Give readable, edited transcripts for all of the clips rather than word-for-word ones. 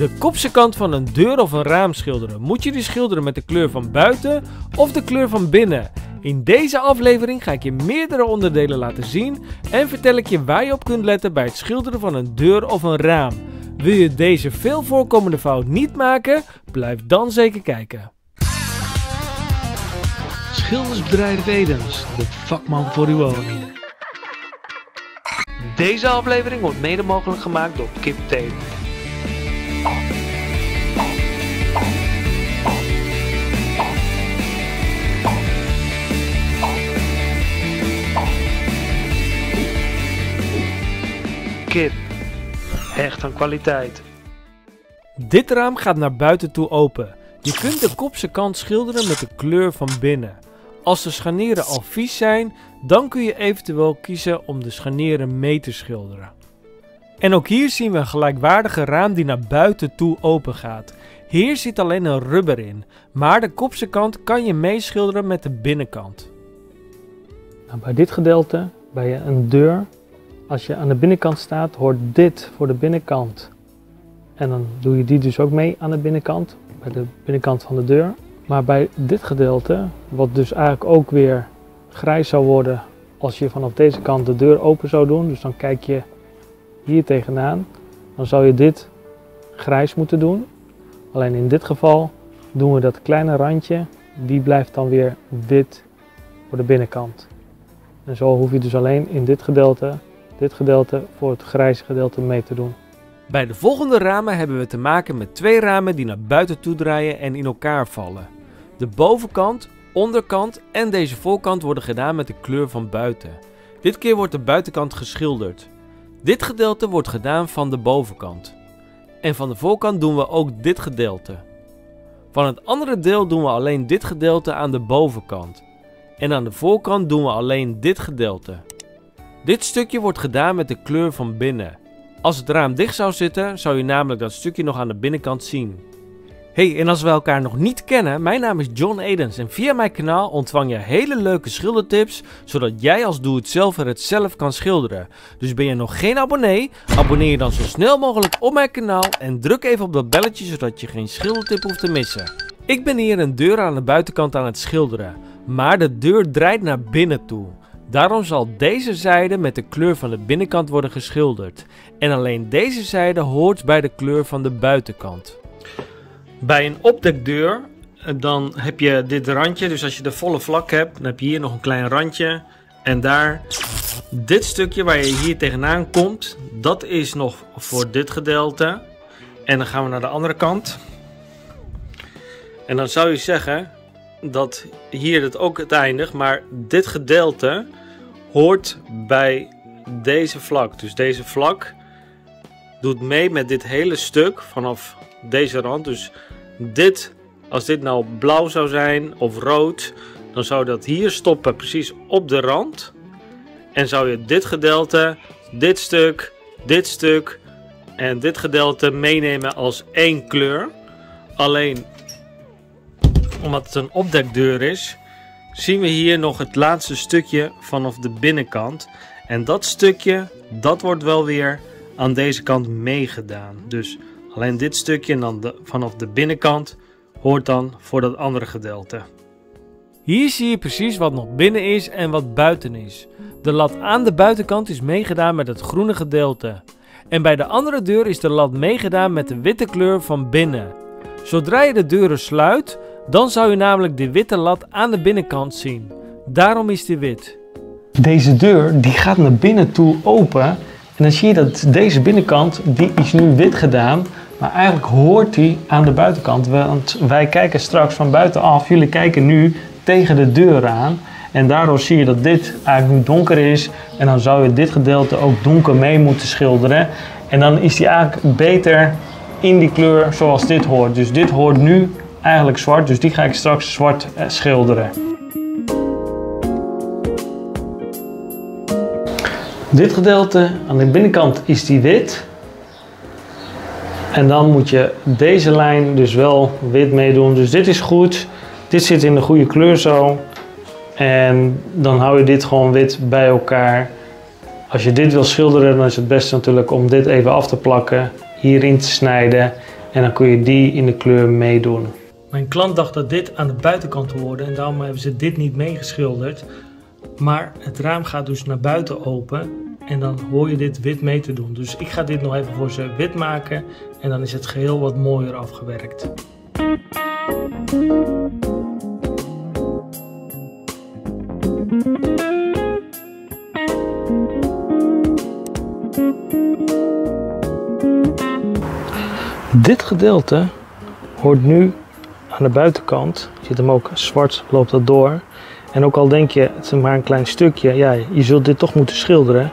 De kopse kant van een deur of een raam schilderen. Moet je die schilderen met de kleur van buiten of de kleur van binnen? In deze aflevering ga ik je meerdere onderdelen laten zien en vertel ik je waar je op kunt letten bij het schilderen van een deur of een raam. Wil je deze veel voorkomende fout niet maken? Blijf dan zeker kijken. Schildersbedrijf Edens, de vakman voor uw woning. Deze aflevering wordt mede mogelijk gemaakt door Kip Tape. Kip, echt aan kwaliteit. Dit raam gaat naar buiten toe open. Je kunt de kopse kant schilderen met de kleur van binnen. Als de scharnieren al vies zijn, dan kun je eventueel kiezen om de scharnieren mee te schilderen. En ook hier zien we een gelijkwaardige raam die naar buiten toe open gaat. Hier zit alleen een rubber in, maar de kopse kant kan je meeschilderen met de binnenkant. Nou, bij dit gedeelte, bij een deur, als je aan de binnenkant staat, hoort dit voor de binnenkant. En dan doe je die dus ook mee aan de binnenkant, bij de binnenkant van de deur. Maar bij dit gedeelte, wat dus eigenlijk ook weer grijs zou worden als je vanaf deze kant de deur open zou doen, dus dan kijk je hier tegenaan, dan zou je dit grijs moeten doen. Alleen in dit geval doen we dat kleine randje, die blijft dan weer wit voor de binnenkant. En zo hoef je dus alleen in dit gedeelte voor het grijze gedeelte mee te doen. Bij de volgende ramen hebben we te maken met twee ramen die naar buiten toe draaien en in elkaar vallen. De bovenkant, onderkant en deze voorkant worden gedaan met de kleur van buiten. Dit keer wordt de buitenkant geschilderd. Dit gedeelte wordt gedaan van de bovenkant. En van de voorkant doen we ook dit gedeelte. Van het andere deel doen we alleen dit gedeelte aan de bovenkant. En aan de voorkant doen we alleen dit gedeelte. Dit stukje wordt gedaan met de kleur van binnen. Als het raam dicht zou zitten, zou je namelijk dat stukje nog aan de binnenkant zien. Hey, en als we elkaar nog niet kennen, mijn naam is John Edens en via mijn kanaal ontvang je hele leuke schildertips, zodat jij als doe-het-zelver het zelf kan schilderen. Dus ben je nog geen abonnee? Abonneer je dan zo snel mogelijk op mijn kanaal en druk even op dat belletje, zodat je geen schildertip hoeft te missen. Ik ben hier een deur aan de buitenkant aan het schilderen, maar de deur draait naar binnen toe. Daarom zal deze zijde met de kleur van de binnenkant worden geschilderd. En alleen deze zijde hoort bij de kleur van de buitenkant. Bij een opdekdeur, dan heb je dit randje. Dus als je de volle vlak hebt, dan heb je hier nog een klein randje. En daar, dit stukje waar je hier tegenaan komt, dat is nog voor dit gedeelte. En dan gaan we naar de andere kant. En dan zou je zeggen dat hier het ook het eindigt, maar dit gedeelte hoort bij deze vlak. Dus deze vlak doet mee met dit hele stuk vanaf deze rand. Dus dit, als dit nou blauw zou zijn of rood, dan zou dat hier stoppen precies op de rand. En zou je dit gedeelte, dit stuk en dit gedeelte meenemen als één kleur. Alleen omdat het een opdekdeur is, zien we hier nog het laatste stukje vanaf de binnenkant. En dat stukje, dat wordt wel weer aan deze kant meegedaan. Dus alleen dit stukje en dan vanaf de binnenkant hoort dan voor dat andere gedeelte. Hier zie je precies wat nog binnen is en wat buiten is. De lat aan de buitenkant is meegedaan met het groene gedeelte. En bij de andere deur is de lat meegedaan met de witte kleur van binnen. Zodra je de deuren sluit, dan zou je namelijk de witte lat aan de binnenkant zien. Daarom is die wit. Deze deur die gaat naar binnen toe open. En dan zie je dat deze binnenkant, die is nu wit gedaan. Maar eigenlijk hoort die aan de buitenkant. Want wij kijken straks van buitenaf. Jullie kijken nu tegen de deur aan. En daardoor zie je dat dit eigenlijk nu donker is. En dan zou je dit gedeelte ook donker mee moeten schilderen. En dan is die eigenlijk beter in die kleur zoals dit hoort. Dus dit hoort nu eigenlijk zwart. Dus die ga ik straks zwart schilderen. Dit gedeelte aan de binnenkant is die wit. En dan moet je deze lijn dus wel wit meedoen. Dus dit is goed. Dit zit in de goede kleur zo. En dan hou je dit gewoon wit bij elkaar. Als je dit wil schilderen, dan is het beste natuurlijk om dit even af te plakken. Hierin te snijden. En dan kun je die in de kleur meedoen. Mijn klant dacht dat dit aan de buitenkant hoorde en daarom hebben ze dit niet meegeschilderd. Maar het raam gaat dus naar buiten open en dan hoor je dit wit mee te doen. Dus ik ga dit nog even voor ze wit maken en dan is het geheel wat mooier afgewerkt. Dit gedeelte hoort nu aan de buitenkant. Je ziet hem ook zwart, loopt dat door. En ook al denk je, het is maar een klein stukje, ja, je zult dit toch moeten schilderen.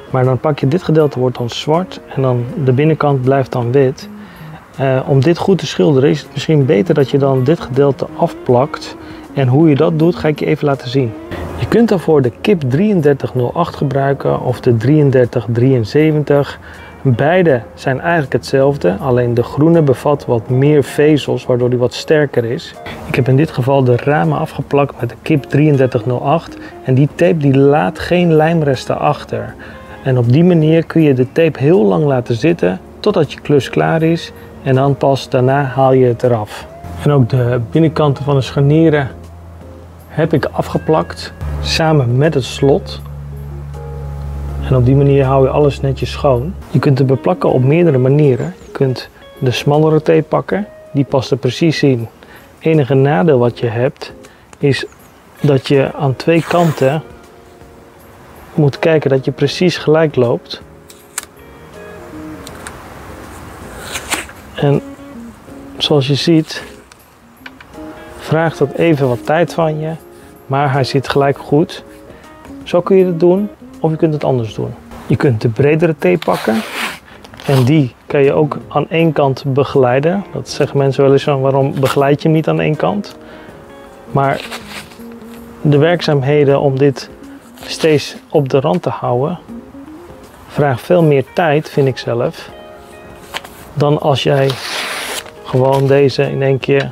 Maar dan pak je dit gedeelte, wordt dan zwart en dan de binnenkant blijft dan wit. Om dit goed te schilderen is het misschien beter dat je dan dit gedeelte afplakt. En hoe je dat doet, ga ik je even laten zien. Je kunt daarvoor de KIP 3308 gebruiken of de 3373. Beide zijn eigenlijk hetzelfde, alleen de groene bevat wat meer vezels, waardoor die wat sterker is. Ik heb in dit geval de ramen afgeplakt met de KIP 3308 en die tape die laat geen lijmresten achter. En op die manier kun je de tape heel lang laten zitten totdat je klus klaar is en dan pas daarna haal je het eraf. En ook de binnenkanten van de scharnieren heb ik afgeplakt samen met het slot. En op die manier hou je alles netjes schoon. Je kunt het beplakken op meerdere manieren. Je kunt de smallere tape pakken, die past er precies in. Het enige nadeel wat je hebt is dat je aan twee kanten moet kijken dat je precies gelijk loopt. En zoals je ziet vraagt dat even wat tijd van je, maar hij zit gelijk goed. Zo kun je het doen. Of je kunt het anders doen. Je kunt de bredere tape pakken. En die kan je ook aan één kant begeleiden. Dat zeggen mensen wel eens van, waarom begeleid je hem niet aan één kant? Maar de werkzaamheden om dit steeds op de rand te houden vraagt veel meer tijd, vind ik zelf. Dan als jij gewoon deze in één keer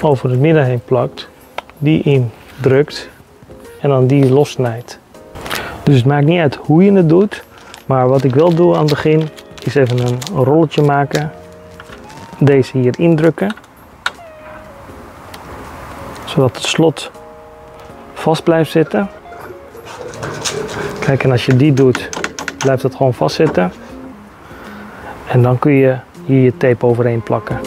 over het midden heen plakt. Die indrukt en dan die lossnijdt. Dus het maakt niet uit hoe je het doet, maar wat ik wel doe aan het begin is even een rolletje maken. Deze hier indrukken, zodat het slot vast blijft zitten. Kijk, en als je die doet, blijft het gewoon vastzitten. En dan kun je hier je tape overheen plakken.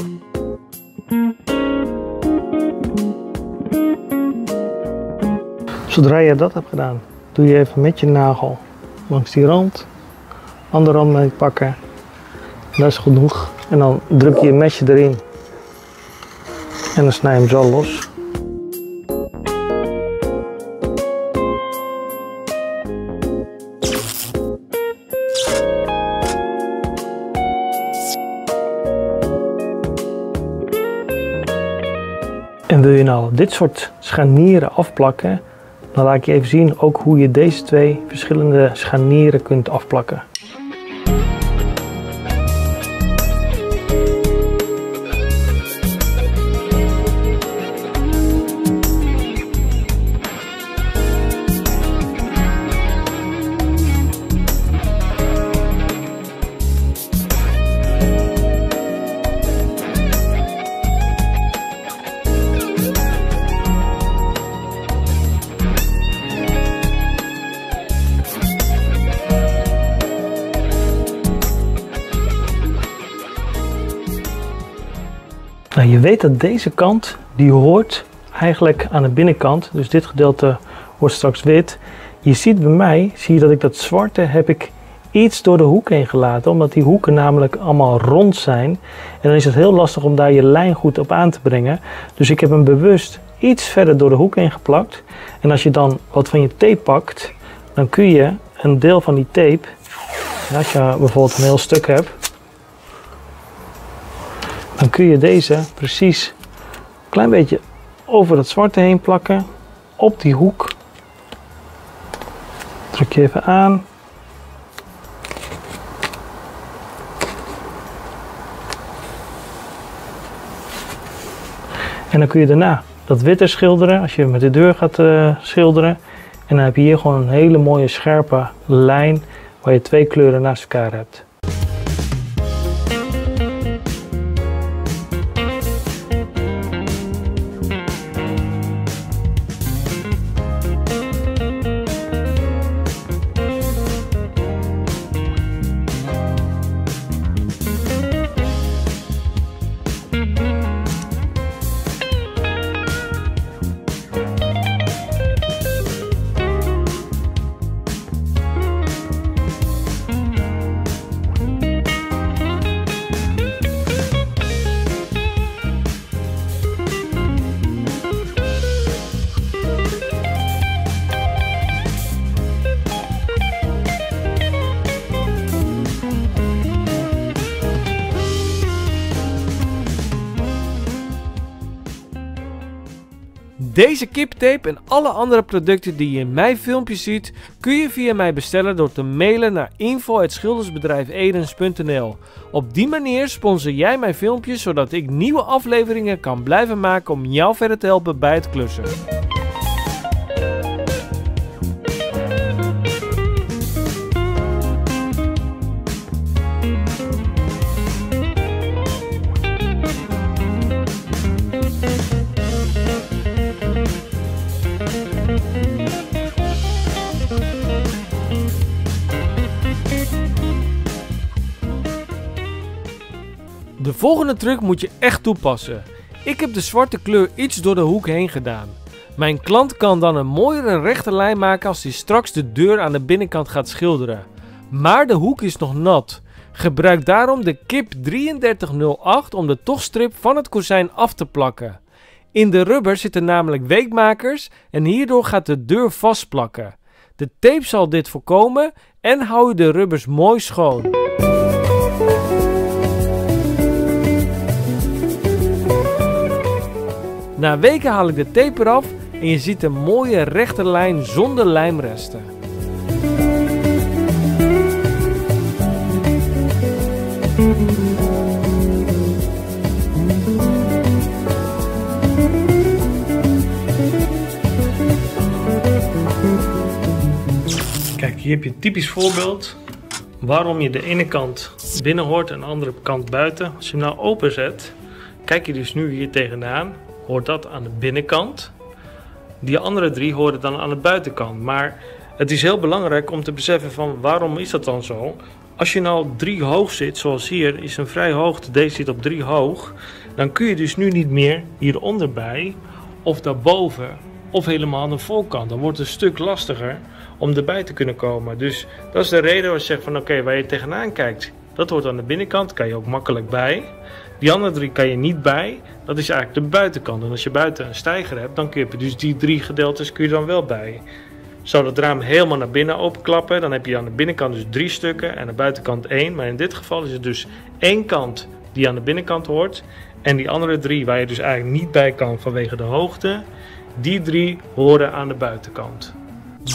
Zodra je dat hebt gedaan, doe je even met je nagel langs die rand, andere rand mee pakken, dat is genoeg. En dan druk je je mesje erin en dan snij je hem zo los. En wil je nou dit soort scharnieren afplakken, dan laat ik je even zien ook hoe je deze twee verschillende scharnieren kunt afplakken. Nou, je weet dat deze kant, die hoort eigenlijk aan de binnenkant. Dus dit gedeelte wordt straks wit. Je ziet bij mij, zie je dat ik dat zwarte heb ik iets door de hoek heen gelaten. Omdat die hoeken namelijk allemaal rond zijn. En dan is het heel lastig om daar je lijn goed op aan te brengen. Dus ik heb hem bewust iets verder door de hoek heen geplakt. En als je dan wat van je tape pakt, dan kun je een deel van die tape, als je bijvoorbeeld een heel stuk hebt, dan kun je deze precies een klein beetje over het zwarte heen plakken, op die hoek. Druk je even aan. En dan kun je daarna dat witte schilderen, als je met de deur gaat schilderen. En dan heb je hier gewoon een hele mooie scherpe lijn waar je twee kleuren naast elkaar hebt. Deze kiptape en alle andere producten die je in mijn filmpje ziet, kun je via mij bestellen door te mailen naar info@schildersbedrijfedens.nl. Op die manier sponsor jij mijn filmpjes, zodat ik nieuwe afleveringen kan blijven maken om jou verder te helpen bij het klussen. De volgende truc moet je echt toepassen. Ik heb de zwarte kleur iets door de hoek heen gedaan. Mijn klant kan dan een mooiere rechte lijn maken als hij straks de deur aan de binnenkant gaat schilderen. Maar de hoek is nog nat. Gebruik daarom de kip 3308 om de tochtstrip van het kozijn af te plakken. In de rubber zitten namelijk weekmakers en hierdoor gaat de deur vastplakken. De tape zal dit voorkomen en hou je de rubbers mooi schoon. Na weken haal ik de tape eraf en je ziet een mooie rechte lijn zonder lijmresten. Kijk, hier heb je een typisch voorbeeld waarom je de ene kant binnen hoort en de andere kant buiten. Als je hem nou openzet, kijk je dus nu hier tegenaan. Hoort dat aan de binnenkant. Die andere drie horen dan aan de buitenkant. Maar het is heel belangrijk om te beseffen van waarom is dat dan zo. Als je nou 3 hoog zit, zoals hier is een vrij hoogte, deze zit op 3 hoog. Dan kun je dus nu niet meer hieronder bij of daarboven of helemaal aan de voorkant. Dan wordt het een stuk lastiger om erbij te kunnen komen. Dus dat is de reden als je zegt van oké, waar je tegenaan kijkt, dat hoort aan de binnenkant, kan je ook makkelijk bij. Die andere 3 kan je niet bij. Dat is eigenlijk de buitenkant. En als je buiten een steiger hebt, dan kun je dus die 3 gedeeltes kun je dan wel bij. Zou het raam helemaal naar binnen openklappen, dan heb je aan de binnenkant dus 3 stukken en aan de buitenkant 1. Maar in dit geval is het dus 1 kant die aan de binnenkant hoort. En die andere 3 waar je dus eigenlijk niet bij kan vanwege de hoogte. Die 3 horen aan de buitenkant.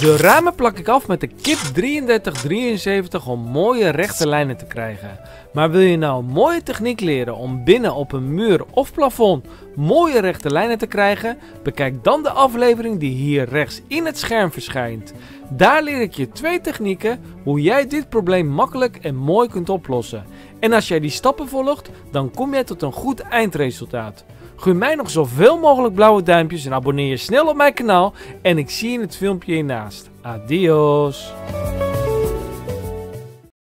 De ramen plak ik af met de kip 3373 om mooie rechte lijnen te krijgen. Maar wil je nou een mooie techniek leren om binnen op een muur of plafond mooie rechte lijnen te krijgen? Bekijk dan de aflevering die hier rechts in het scherm verschijnt. Daar leer ik je 2 technieken hoe jij dit probleem makkelijk en mooi kunt oplossen. En als jij die stappen volgt, dan kom jij tot een goed eindresultaat. Gun mij nog zoveel mogelijk blauwe duimpjes en abonneer je snel op mijn kanaal. En ik zie je in het filmpje hiernaast. Adios!